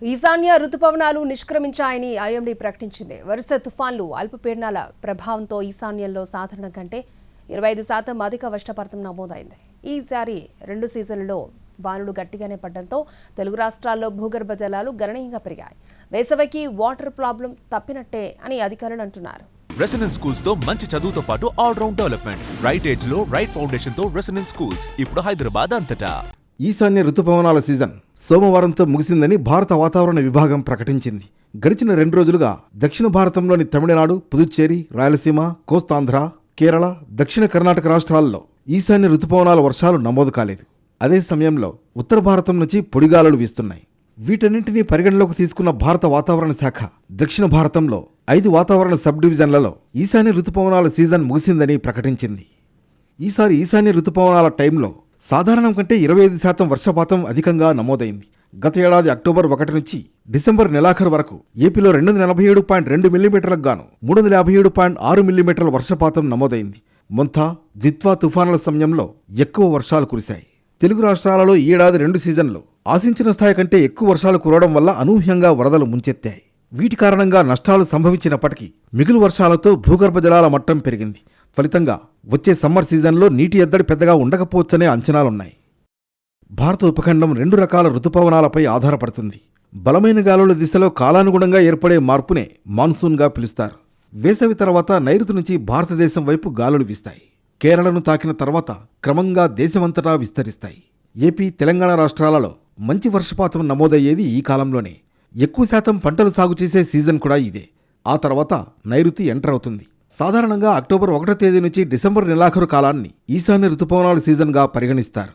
ఈశాన్య రుతుపవనాలు నిష్క్రమించాయని ఐఎండీ ప్రకటించింది. వరుస తుఫాన్లు, అల్పపీడనాల ప్రభావంతో ఈశాన్యంలో సాధారణం కంటే 25% అధిక వర్షపాతం నమోదైంది. ఈసారి 2 సీజన్లలో వానలు గట్టిగానే పడడంతో తెలుగు రాష్ట్రాల్లో భూగర్భ జలాలు గణనీయంగా పెరిగాయి. వేసవికి వాటర్ ప్రాబ్లం తప్పినట్టే అని అధికారులు అంటున్నారు. రెసిడెన్స్ స్కూల్స్ తో మంచి చదువుతో పాటు all round development, right age లో రైట్ ఫౌండేషన్ తో రెసిడెన్స్ స్కూల్స్ ఇప్పుడు హైదరాబాద్ అంతటా. ఈశాన్య రుతుపవనాల సీజన్ సోమవారంతో ముగిసిందని భారత వాతావరణ విభాగం ప్రకటించింది. గడిచిన 2 రోజులుగా దక్షిణ భారతంలోని తమిళనాడు, పుదుచ్చేరి, రాయలసీమ, కోస్తాంధ్ర, కేరళ, దక్షిణ కర్ణాటక రాష్ట్రాల్లో ఈశాన్య రుతుపవనాల వర్షాలు నమోదు కాలేదు. అదే సమయంలో ఉత్తర భారతం నుంచి పొడిగాలులు వీస్తున్నాయి. వీటన్నింటినీ పరిగణలోకి తీసుకున్న భారత వాతావరణ శాఖ దక్షిణ భారతంలో 5 వాతావరణ సబ్ డివిజన్లలో ఈశాన్య రుతుపవనాల సీజన్ ముగిసిందని ప్రకటించింది. ఈసారి ఈశాన్య రుతుపవనాల టైంలో సాధారణం కంటే 25% వర్షపాతం అధికంగా నమోదైంది. గత ఏడాది అక్టోబర్ 1 నుంచి డిసెంబర్ నెలాఖరు వరకు ఏపీలో 247.2 మిల్లీమీటర్లకు గాను 357.6 మిల్లీమీటర్ల వర్షపాతం నమోదైంది. మొంథా, దిత్వా తుఫానుల సమయంలో ఎక్కువ వర్షాలు కురిశాయి. తెలుగు రాష్ట్రాలలో ఈ ఏడాది 2 సీజన్లు ఆశించిన స్థాయి కంటే ఎక్కువ వర్షాలు కురవడం వల్ల అనూహ్యంగా వరదలు ముంచెత్తాయి. వీటి కారణంగా నష్టాలు సంభవించినప్పటికీ మిగులు వర్షాలతో భూగర్భ జలాల మట్టం పెరిగింది. ఫలితంగా వచ్చే సమ్మర్ సీజన్లో నీటి ఎద్దడి పెద్దగా ఉండకపోవచ్చనే అంచనాలున్నాయి. భారత ఉపఖండం 2 రకాల రుతుపవనాలపై ఆధారపడుతుంది. బలమైన గాలుల దిశలో కాలానుగుణంగా ఏర్పడే మార్పునే మాన్సూన్గా పిలుస్తారు. వేసవి తర్వాత నైరుతి నుంచి భారతదేశం వైపు గాలులు వీస్తాయి. కేరళను తాకిన తర్వాత క్రమంగా దేశమంతటా విస్తరిస్తాయి. ఏపీ, తెలంగాణ రాష్ట్రాలలో మంచి వర్షపాతం నమోదయ్యేది ఈ కాలంలోనే. ఎక్కువ శాతం పంటలు సాగు చేసే సీజన్ కూడా ఇదే. ఆ తర్వాత నైరుతి ఎంటర్ అవుతుంది. సాధారణంగా అక్టోబర్ 1 తేదీ నుంచి డిసెంబర్ నెలాఖరు కాలాన్ని ఈశాన్య రుతుపవనాల సీజన్గా పరిగణిస్తారు.